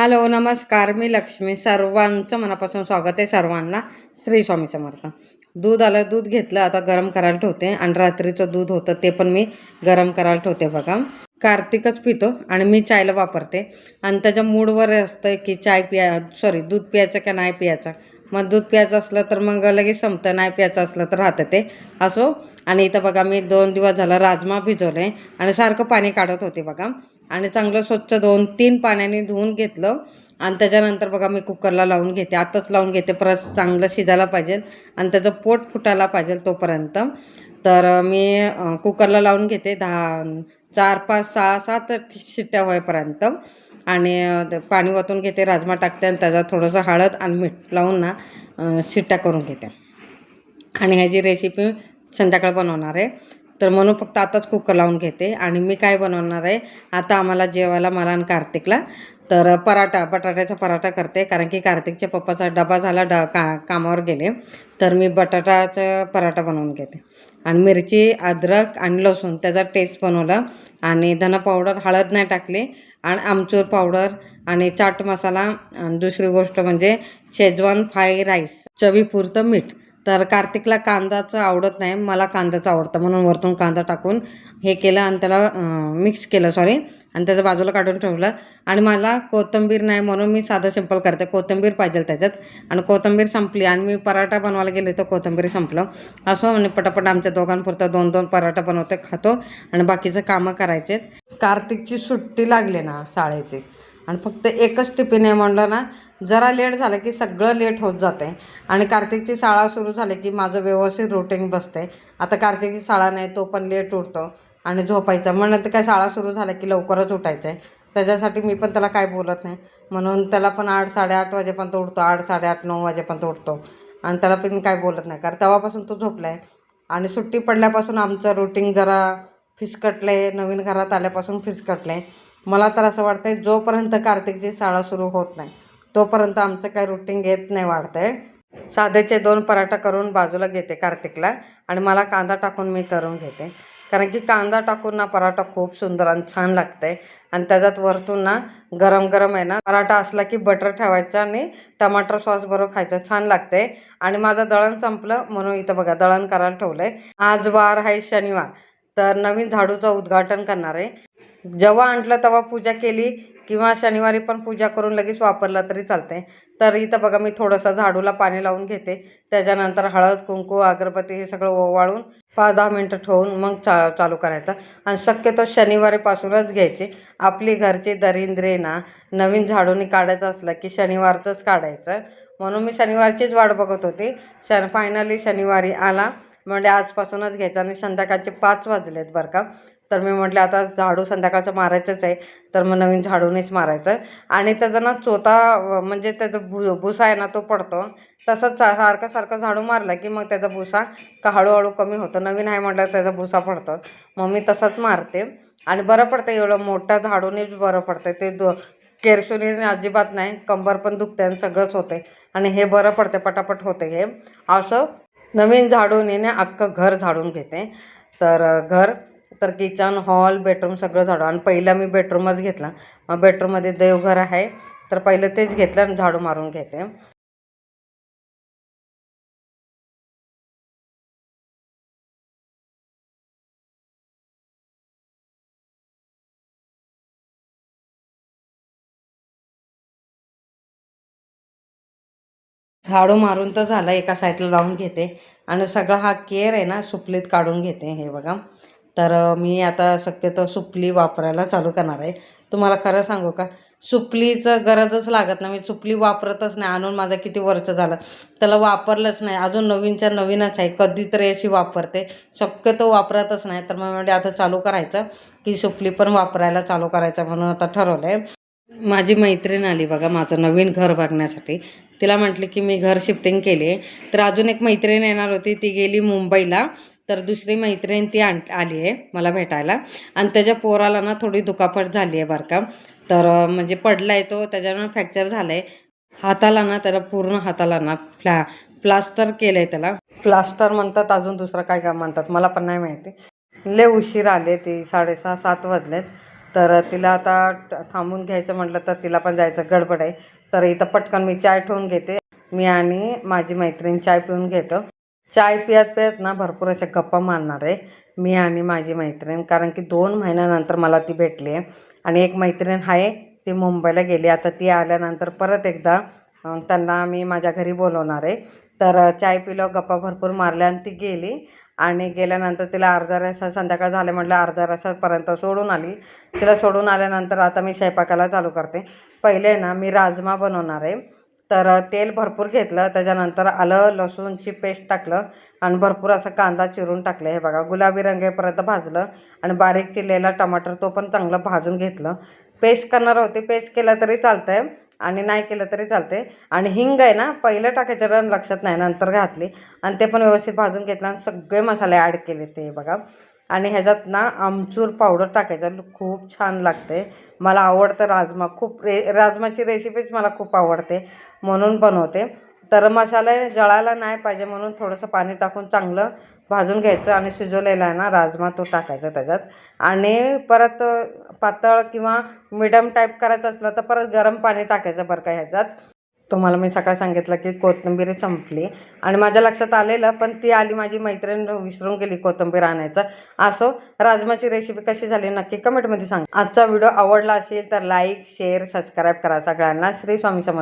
Hello, नमस्कार. मी लक्ष्मी. सर्वांचं मनापासून स्वागत आहे सर्वांना. श्री स्वामी समर्थ. दूध आलं, दूध घेतलं, आता गरम करायला ठेवते. आणि रात्रीचं दूध होतं ते पण मी गरम करायला ठेवते बघा. कार्तिकच पितो आणि मी चायला वापरते. आणि त्याच्या मूडवर असतं की दूध प्यायचं का नाही प्यायचं. मग दूध प्यायचं असलं तर मग लगेच संपतं, नाही प्यायचं असलं तर राहतं ते असो. आणि इथं बघा मी 2 दिवस झाला राजमा भिजवले आणि सारखं पाणी काढत होते बघा. आणि चांगलं स्वच्छ 2-3 पाण्याने धुवून घेतलं. आणि त्याच्यानंतर बघा मी कुकरला लावून घेते. आताच लावून घेते, परत चांगलं शिजायला पाहिजे आणि त्याचं पोट फुटायला पाहिजे तोपर्यंत. तर मी कुकरला लावून घेते 4, 5, 6, 7 शिट्ट्या होईपर्यंत. आणि पाणी ओतून घेते, राजमा टाकते आणि त्याच्यात थोडंसं हळद आणि मीठ लावून ना शिट्ट्या करून घेते. आणि ह्याची रेसिपी संध्याकाळी बनवणार आहे. तर म्हणून फक्त आताच कुकर लावून घेते. आणि मी काय बनवणार आहे आता आम्हाला जेवायला, मला आणि कार्तिकला, तर बटाट्याचा पराठा करते. कारण की कार्तिकच्या पप्पाचा डबा झाला, कामावर गेले. तर मी बटाट्याचा पराठा बनवून घेते. आणि मिरची, अद्रक आणि लसूण त्याचा टेस्ट बनवला. आणि धना पावडर, हळद नाही टाकली. आणि आमचूर पावडर आणि चाट मसाला. आणि दुसरी गोष्ट म्हणजे शेजवान फ्राय राईस, चवीपुरतं मीठ. तर कार्तिकला कांदाचं आवडत नाही, मला कांद्याचं आवडतं, म्हणून वरतून कांदा टाकून हे केलं आणि त्याला मिक्स केलं आणि त्याचं बाजूला काढून ठेवलं. आणि मला कोथिंबीर नाही म्हणून मी साधं सिंपल करते. कोथिंबीर पाहिजे त्याच्यात. आणि कोथिंबीर संपली आणि मी पराठा बनवायला गेले तर कोथिंबीर संपलं. असं म्हणजे पटापट आमच्या दोघांपुरतं 2-2 पराठा बनवते, खातो आणि बाकीचं कामं करायचे. कार्तिकची सुट्टी लागली ना शाळेची आणि फक्त एकच टिफिन आहे म्हणलं ना, जरा लेट झालं की सगळं लेट होत जाते. आणि कार्तिकची शाळा सुरू झाली की माझं व्यवस्थित रुटीन बसते. आता कार्तिकची शाळा नाही, तो पण लेट उठतो आणि झोपायचं. म्हणून तर काय, शाळा सुरू झाल्या की लवकरच उठायचं आहे. त्याच्यासाठी मी पण त्याला काय बोलत नाही. म्हणून त्याला पण 8, 8:30 वाजेपर्यंत उठतो. 8, 8:30, 9 वाजेपर्यंत उठतो. आणि त्याला पण काय बोलत नाही, कारण तेव्हापासून तो झोपला आहे. आणि सुट्टी पडल्यापासून आमचं रुटीन जरा फिसकटलं आहे. नवीन घरात आल्यापासून फिसकटलं आहे. मला तर असं वाटतं आहे जोपर्यंत कार्तिकची शाळा सुरू होत नाही तोपर्यंत आमचं काय रुटीन घेत नाही वाढतं आहे. साध्याचे 2 पराठा करून बाजूला घेते कार्तिकला. आणि मला कांदा टाकून मी करून घेते. कारण की कांदा टाकून ना पराठा खूप सुंदर आणि छान लागते. आणि त्याच्यात वरतून ना गरम गरम आहे ना पराठा असला की बटर ठेवायचा आणि टमाटर सॉस बरोबर खायचं, छान लागते. आणि माझं दळण संपलं म्हणून इथं बघा दळण करायला ठेवलं आहे. आज वार आहे शनिवार, तर नवीन झाडूचं उद्घाटन करणार आहे. जेव्हा आणलं तेव्हा पूजा केली किंवा शनिवारी पण पूजा करून लगेच वापरला तरी चालते. तर इथं बघा मी थोडंसं झाडूला पाणी लावून घेते. त्याच्यानंतर हळद, कुंकू, अगरबत्ती हे सगळं ओवाळून 5-10 मिनटं ठेवून मग चालू करायचं. आणि शक्यतो शनिवारीपासूनच घ्यायचे. आपली घरची दरिंद्रे ना नवीन झाडूने काढायचं असलं की शनिवारचंच काढायचं. म्हणून मी शनिवारचीच वाट बघत होते. फायनली शनिवारी आला, म्हणजे आजपासूनच घ्यायचं. आणि संध्याकाळचे 5 वाजलेत बरं का. तर मी म्हटलं आता झाडू संध्याकाळचं मारायचंच आहे, तर मग नवीन झाडूनेच मारायचं. आणि त्याचं ना चोथा म्हणजे त्याचं भुसा आहे ना तो पडतो. तसंच सारखं झाडू मारलं की मग त्याचा भुसा हळूहळू कमी होतो. नवीन आहे म्हटलं त्याचा भुसा पडतो. मग मी तसंच मारते. आणि बरं पडतं, एवढं मोठं झाडूनेच बरं पडतं ते. केरसुनीने अजिबात नाही, कंबर पण दुखते आणि सगळंच होते. आणि हे बरं पडते, पटापट होते हे. असं नवीन झाडूने अख्खं घर झाडून घेते. तर किचन, हॉल, बेडरूम सगळं झाडू. आणि पहिला मी बेडरूमच घेतला. मग बेडरूममध्ये देवघर आहे तर पहिलं तेच घेतलं आणि झाडू मारून घेते. झाडू मारून तर झालं, एका साईडला लावून घेते. आणि सगळा हा केर आहे ना सुपलीत काढून घेते. हे बघा, तर मी आता शक्यतो सुपली वापरायला चालू करणार आहे. तुम्हाला खरं सांगू का, सुपलीचं गरजच लागत नाही. मी सुपली वापरतच नाही. आणून माझं किती वर्ष झालं, त्याला वापरलंच नाही. अजून नवीनच्या नवीनच आहे, कधीतरी अशी वापरते, शक्यतो वापरतच नाही. तर मग म्हणजे आता चालू करायचं की सुपली पण वापरायला चालू करायचं म्हणून आता ठरवलं आहे. माझी मैत्रीण आली बघा माझं नवीन घर बघण्यासाठी. तिला म्हटले की मी घर शिफ्टिंग केली आहे. तर अजून एक मैत्रीण येणार होती, ती गेली मुंबईला. तर दुसरी मैत्रीण ती आली आहे मला भेटायला. आणि त्याच्या पोराला ना थोडी दुखापत झाली आहे बरं का. तर म्हणजे पडला आहे तो, त्याच्यामुळे फ्रॅक्चर झालं आहे हाताला ना. त्याला पूर्ण हाताला ना प्लास्टर केलं आहे. त्याला प्लास्टर म्हणतात, अजून दुसरं काय काय म्हणतात मला पण नाही माहिती. लय उशीर आले, ते 6:30-7 वाजलेत. तर तिला आता थांबून घ्यायचं म्हटलं तर तिला पण जायचं गडबड आहे. तर इथं पटकन मी चाय ठेवून घेते. मी आणि माझी मैत्रीण चाय पिऊन घेतो. चाय पियात पियात ना भरपूर अशा गप्पा मारणार आहे मी आणि माझी मैत्रीण, कारण की 2 महिन्यानंतर मला ती भेटली आहे. आणि एक मैत्रीण आहे ती मुंबईला गेली. आता ती आल्यानंतर परत एकदा त्यांना मी माझ्या घरी बोलवणार आहे. तर चाय पिलो, गप्पा भरपूर मारल्या आणि ती गेली. आणि गेल्यानंतर तिला अर्धा तास संध्याकाळ झाले म्हटलं अर्ध्या तासापर्यंत सोडून आली. तिला सोडून आल्यानंतर आता मी स्वयंपाकाला चालू करते. पहिले ना मी राजमा बनवणार आहे. तर तेल भरपूर घेतलं, त्याच्यानंतर आलं लसूणची पेस्ट टाकलं आणि भरपूर असा कांदा चिरून टाकलं. हे बघा गुलाबी रंगेपर्यंत भाजलं आणि बारीक चिरलेला टमाटर तो पण चांगलं भाजून घेतलं. पेस्ट करणार होते, पेस्ट केलं तरी चालतं आहे आणि नाही केलं तरी चालते. आणि हिंग आहे ना पहिलं टाकायचं लक्षात नाही, नंतर घातली आणि ते पण व्यवस्थित भाजून घेतलं आणि सगळे मसाले ॲड केले ते बघा. आणि ह्याच्यात ना आमचूर पावडर टाकायचं, खूप छान लागते. मला आवडतं राजमा खूप. राजमाची रेसिपीच मला खूप आवडते म्हणून बनवते. तर मसाले जळायला नाही पाहिजे म्हणून थोडंसं पाणी टाकून चांगलं भाजून घ्यायचं आणि शिजवलेला आहे ना राजमा तो टाकायचा त्याच्यात. आणि परत पातळ किंवा मिडियम टाईप करायचं असलं तर परत गरम पाणी टाकायचं बरं का ह्याच्यात. तुम्हाला मी सकाळी सांगितलं की कोथिंबीर संपली आणि माझ्या लक्षात आलेलं, पण ती आली माझी मैत्रीण विसरून गेली कोथिंबीर आणायचं. असो, राजमाची रेसिपी कशी झाली नक्की कमेंटमध्ये सांगा. आजचा व्हिडिओ आवडला असेल तर लाईक शेअर सबस्क्राईब करा. सगळ्यांना श्री स्वामी समर्थ.